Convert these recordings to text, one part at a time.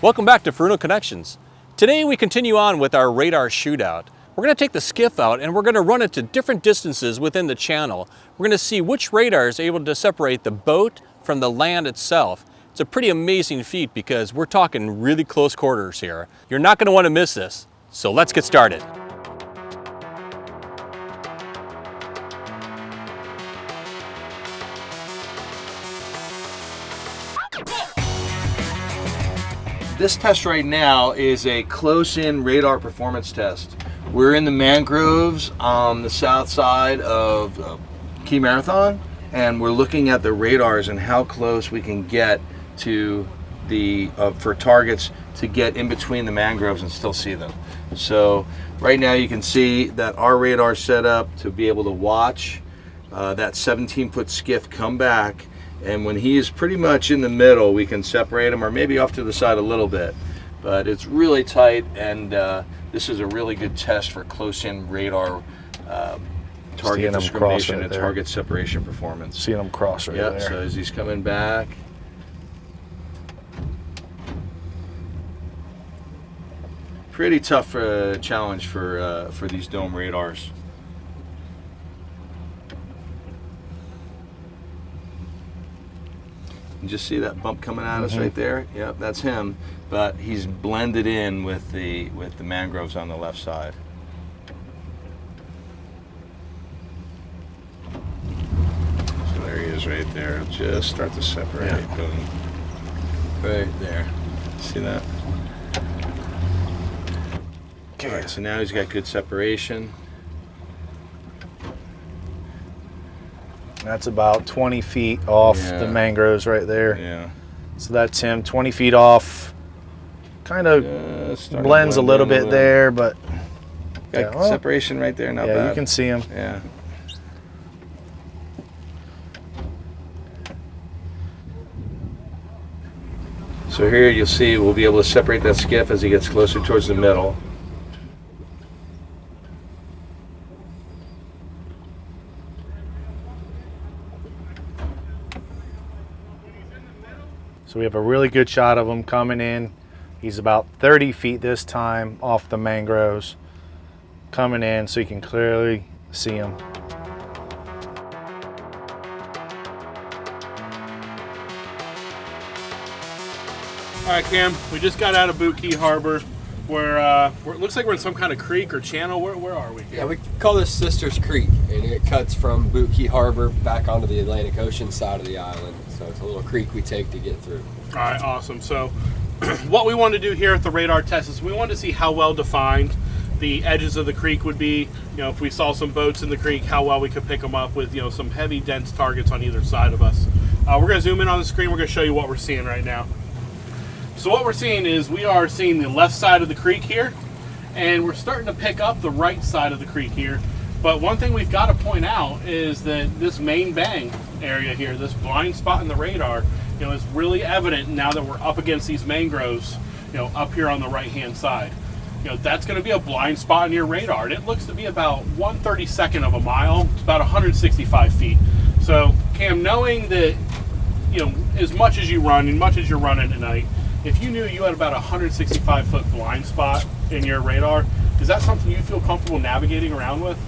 Welcome back to Furuno Connections. Today we continue on with our radar shootout. We're going to take the skiff out and we're going to run it to different distances within the channel. We're going to see which radar is able to separate the boat from the land itself. It's a pretty amazing feat because we're talking really close quarters here. You're not going to want to miss this, so let's get started. This test right now is a close-in radar performance test. We're in the mangroves on the south side of Key Marathon, and we're looking at the radars and how close we can get to the for targets to get in between the mangroves and still see them. So right now you can see that our radar is set up to be able to watch that 17-foot skiff come back. And when he is pretty much in the middle, we can separate him, or maybe off to the side a little bit. But it's really tight, and this is a really good test for close-in radar target discrimination and target separation performance. Seeing him cross right there. Yep, so as he's coming back. Pretty tough challenge for these dome radars. You just see that bump coming at us right there? Yep, that's him. But he's blended in with the mangroves on the left side. So there he is right there. Just start to separate. Yeah. Boom. Right there. See that? Okay. All right, so now he's got good separation. That's about 20 feet off the mangroves right there. Yeah. So that's him 20 feet off. Kind of blends a little bit there, but got separation right there, not bad. Yeah, you can see him. Yeah. So here you'll see we'll be able to separate that skiff as he gets closer towards the middle. So we have a really good shot of him coming in. He's about 30 feet this time off the mangroves. Coming in so you can clearly see him. All right, Cam, we just got out of Boot Key Harbor. Where it looks like we're in some kind of creek or channel. Where are we? Yeah, we call this Sisters Creek, and it cuts from Boot Key Harbor back onto the Atlantic Ocean side of the island. So it's a little creek we take to get through. All right, awesome. So what we want to do here at the radar test is we want to see how well defined the edges of the creek would be. You know, if we saw some boats in the creek, how well we could pick them up with, you know, some heavy, dense targets on either side of us. We're going to zoom in on the screen. We're going to show you what we're seeing right now. So what we're seeing is we are seeing the left side of the creek here, and we're starting to pick up the right side of the creek here. But one thing we've got to point out is that this main bang area here, this blind spot in the radar, you know, is really evident now that we're up against these mangroves, you know, up here on the right-hand side. You know, that's going to be a blind spot in your radar, and it looks to be about 1/32 of a mile. It's about 165 feet. So, Cam, knowing that, you know, as much as you run, and much as you're running tonight, if you knew you had about a 165-foot blind spot in your radar, is that something you feel comfortable navigating around with?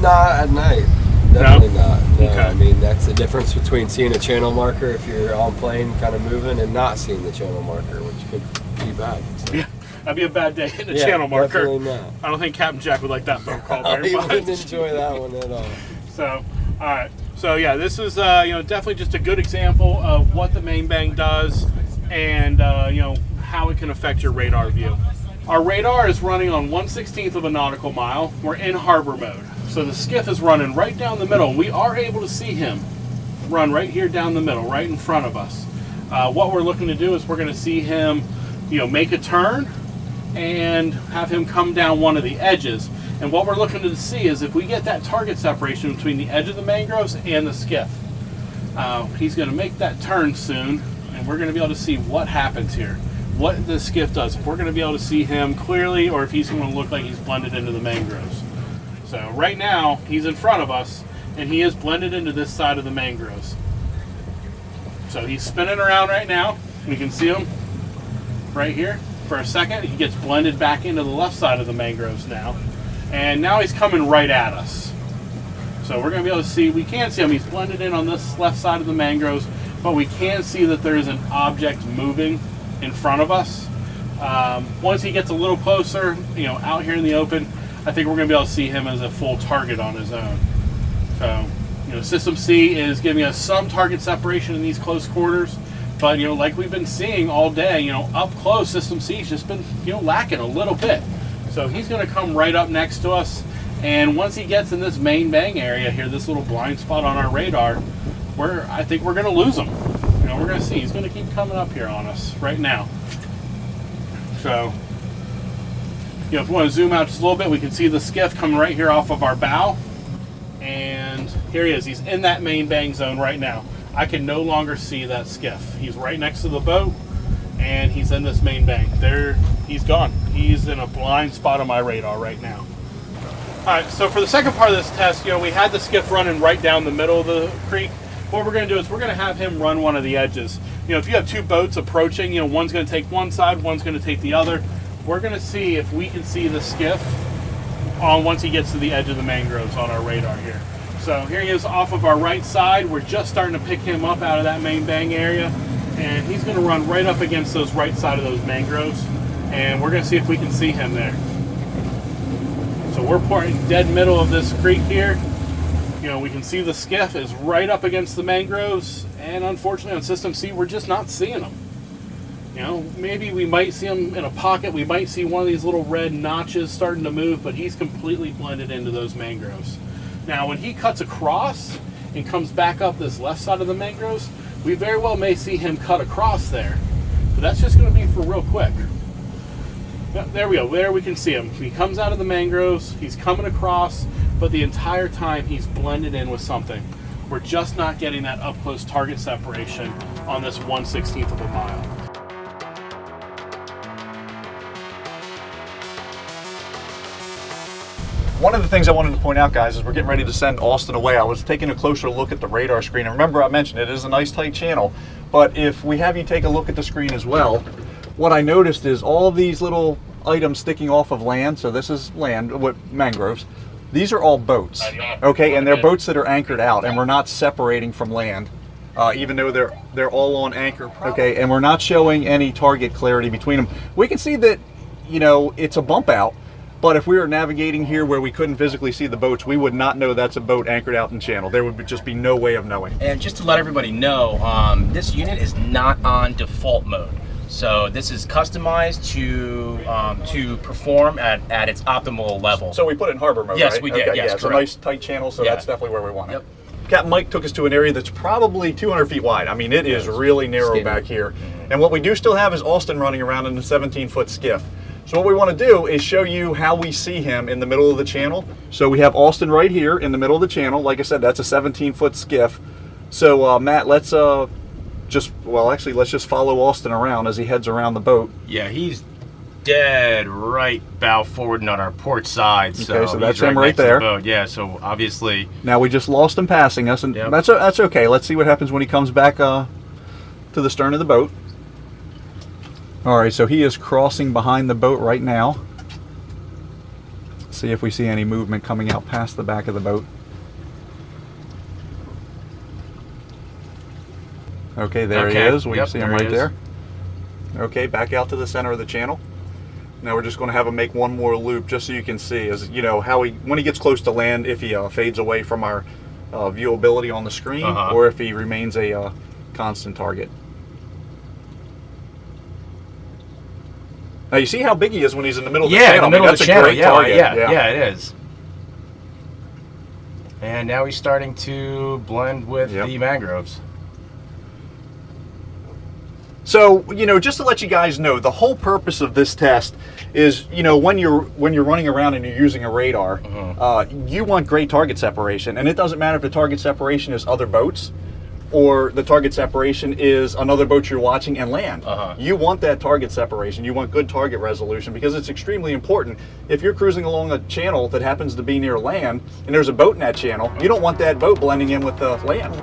Not at night. Definitely not. No, Okay. I mean, that's the difference between seeing a channel marker if you're on plane kind of moving and not seeing the channel marker, which could be bad. So. Yeah, that'd be a bad day in a channel marker. Definitely not. I don't think Captain Jack would like that phone call very He much. wouldn't enjoy that one at all. So, all right. So yeah, this is you know, definitely just a good example of what the main bang does, and you know, how it can affect your radar view. Our radar is running on 1/16 of a nautical mile. We're in harbor mode. So the skiff is running right down the middle. We are able to see him run right here down the middle, right in front of us. What we're looking to do is we're going to see him, you know, make a turn and have him come down one of the edges. And what we're looking to see is if we get that target separation between the edge of the mangroves and the skiff. He's going to make that turn soon, and we're going to be able to see what happens here, what the skiff does, if we're going to be able to see him clearly or if he's going to look like he's blended into the mangroves. So right now, he's in front of us, and he is blended into this side of the mangroves. So he's spinning around right now. We can see him. right here for a second. He gets blended back into the left side of the mangroves now. And now he's coming right at us. So we're going to be able to see, we can see him, he's blended in on this left side of the mangroves, but we can see that there's an object moving in front of us. Once he gets a little closer, you know, out here in the open, I think we're going to be able to see him as a full target on his own. So, you know, System C is giving us some target separation in these close quarters, but, you know, like we've been seeing all day, you know, up close, System C's just been, you know, lacking a little bit. So he's going to come right up next to us, and once he gets in this main bang area here, this little blind spot on our radar, I think we're going to lose him. You know, we're going to see, he's going to keep coming up here on us right now. So, you know, if we want to zoom out just a little bit, we can see the skiff coming right here off of our bow. And here he is. He's in that main bang zone right now. I can no longer see that skiff. He's right next to the boat, and he's in this main bang. There, he's gone. He's in a blind spot on my radar right now. All right, so for the second part of this test, you know, we had the skiff running right down the middle of the creek. What we're going to do is we're going to have him run one of the edges. You know, if you have two boats approaching, you know, one's going to take one side, one's going to take the other. We're going to see if we can see the skiff once he gets to the edge of the mangroves on our radar here. So here he is off of our right side. We're just starting to pick him up out of that main bang area, and he's going to run right up against those right side of those mangroves, and we're going to see if we can see him there. So we're pouring dead middle of this creek here. You know, we can see the skiff is right up against the mangroves, and unfortunately on System C, we're just not seeing him. You know, maybe we might see him in a pocket. We might see one of these little red notches starting to move, but he's completely blended into those mangroves. Now, when he cuts across and comes back up this left side of the mangroves, we very well may see him cut across there, but that's just going to be for real quick. Yep, there we go. There we can see him. He comes out of the mangroves. He's coming across, but the entire time he's blended in with something. We're just not getting that up-close target separation on this 1/16 of a mile. One of the things I wanted to point out, guys, is we're getting ready to send Austin away. I was taking a closer look at the radar screen, and remember I mentioned it is a nice tight channel, but if we have you take a look at the screen as well, what I noticed is all of these little items sticking off of land, so this is land, what mangroves, these are all boats, okay, and they're boats that are anchored out, and we're not separating from land, even though they're all on anchor, okay, and we're not showing any target clarity between them. We can see that, you know, it's a bump out, but if we were navigating here where we couldn't physically see the boats, we would not know that's a boat anchored out in channel. There would just be no way of knowing. And just to let everybody know, this unit is not on default mode. So this is customized to perform at its optimal level. So we put it in harbor mode, yes, right? We did. Okay, yes, yeah, it's a nice tight channel, so that's definitely where we want it. Yep. Captain Mike took us to an area that's probably 200 feet wide. I mean, it is really narrow back here. And what we do still have is Austin running around in a 17-foot skiff. So what we want to do is show you how we see him in the middle of the channel. So we have Austin right here in the middle of the channel. Like I said, that's a 17-foot skiff. So Matt, let's let's just follow Austin around as he heads around the boat. Yeah, he's dead right bow forward and on our port side. Okay, so that's him right there. The boat. Yeah, so obviously. Now we just lost him passing us, and that's okay. Let's see what happens when he comes back to the stern of the boat. All right, so he is crossing behind the boat right now. See if we see any movement coming out past the back of the boat. Okay, there he is. We can see him right there. Okay, back out to the center of the channel. Now we're just going to have him make one more loop just so you can see, as you know, how when he gets close to land, if he fades away from our viewability on the screen, or if he remains a constant target. Now you see how big he is when he's in the middle of the channel. In the middle of the channel. Great target. Yeah, it is. And now he's starting to blend with the mangroves. So, you know, just to let you guys know, the whole purpose of this test is, you know, when you're running around and you're using a radar, you want great target separation, and it doesn't matter if the target separation is other boats or the target separation is another boat you're watching and land. You want that target separation. You want good target resolution, because it's extremely important. If you're cruising along a channel that happens to be near land and there's a boat in that channel, you don't want that boat blending in with the land.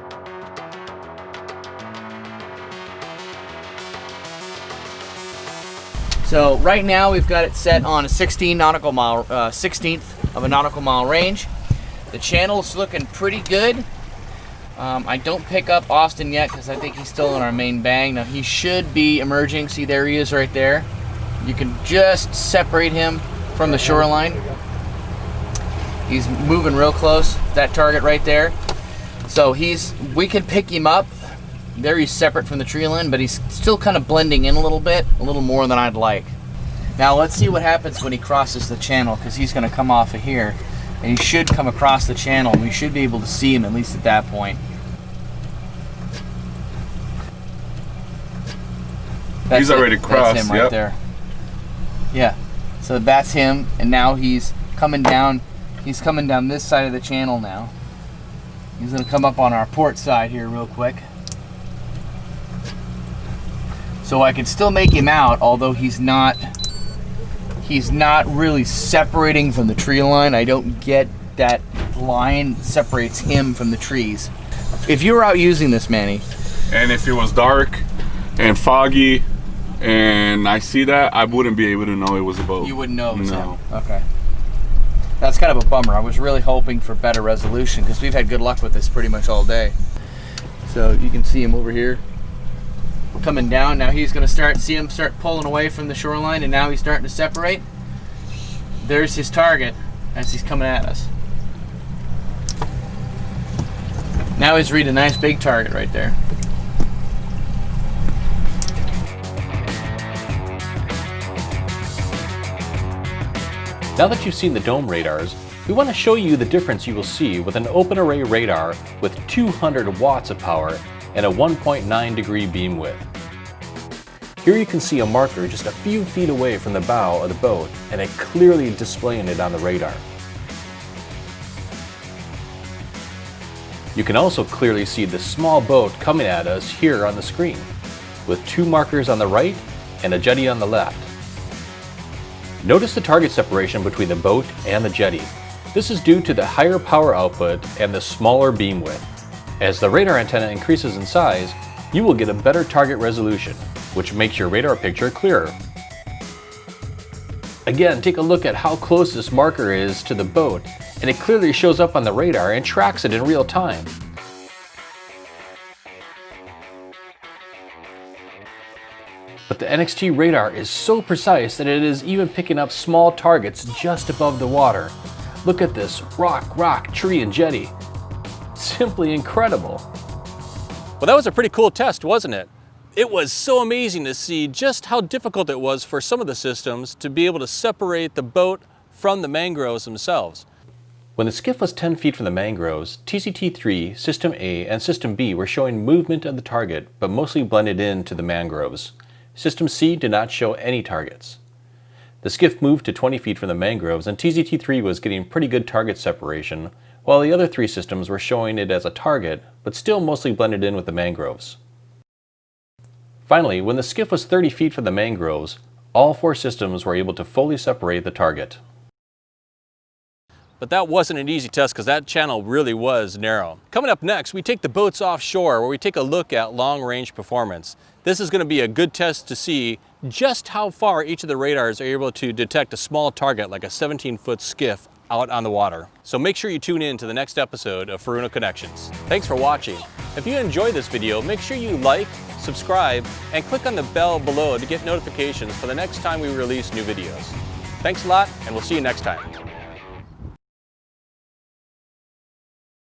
So right now we've got it set on a 16 nautical mile, 16th of a nautical mile range. The channel's looking pretty good. I don't pick up Austin yet because I think he's still in our main bang. Now he should be emerging. See, there he is right there. You can just separate him from the shoreline. He's moving real close, that target right there. So we can pick him up. There he's separate from the tree line, but he's still kind of blending in a little bit, a little more than I'd like. Now let's see what happens when he crosses the channel, because he's going to come off of here. And he should come across the channel, and we should be able to see him at least at that point. He's already crossed. That's him right there. Yeah. So that's him, and now he's coming down. He's coming down this side of the channel now. He's going to come up on our port side here real quick. So I can still make him out, although he's not really separating from the tree line. I don't get that line separates him from the trees. If you were out using this, Manny, and if it was dark and foggy and I see that, I wouldn't be able to know it was a boat. You wouldn't know it was him. Okay. That's kind of a bummer. I was really hoping for better resolution because we've had good luck with this pretty much all day. So you can see him over here coming down. Now he's going to see him start pulling away from the shoreline, and now he's starting to separate. There's his target as he's coming at us. Now he's reading a nice big target right there. Now that you've seen the dome radars, we want to show you the difference you will see with an open array radar with 200 watts of power and a 1.9 degree beam width. Here you can see a marker just a few feet away from the bow of the boat and it clearly displaying it on the radar. You can also clearly see the small boat coming at us here on the screen, with 2 markers on the right and a jetty on the left. Notice the target separation between the boat and the jetty. This is due to the higher power output and the smaller beam width. As the radar antenna increases in size, you will get a better target resolution, which makes your radar picture clearer. Again, take a look at how close this marker is to the boat, and it clearly shows up on the radar and tracks it in real time. But the NXT radar is so precise that it is even picking up small targets just above the water. Look at this rock, tree, and jetty. Simply incredible. Well, that was a pretty cool test, wasn't it? It was so amazing to see just how difficult it was for some of the systems to be able to separate the boat from the mangroves themselves. When the skiff was 10 feet from the mangroves, TCT3, System A, and System B were showing movement of the target, but mostly blended into the mangroves. System C did not show any targets. The skiff moved to 20 feet from the mangroves, and TCT3 was getting pretty good target separation, while the other 3 systems were showing it as a target, but still mostly blended in with the mangroves. Finally, when the skiff was 30 feet from the mangroves, all 4 systems were able to fully separate the target. But that wasn't an easy test because that channel really was narrow. Coming up next, we take the boats offshore where we take a look at long-range performance. This is going to be a good test to see just how far each of the radars are able to detect a small target like a 17-foot skiff out on the water. So make sure you tune in to the next episode of Furuno Connections. Thanks for watching. If you enjoyed this video, make sure you like, subscribe, and click on the bell below to get notifications for the next time we release new videos. Thanks a lot, and we'll see you next time.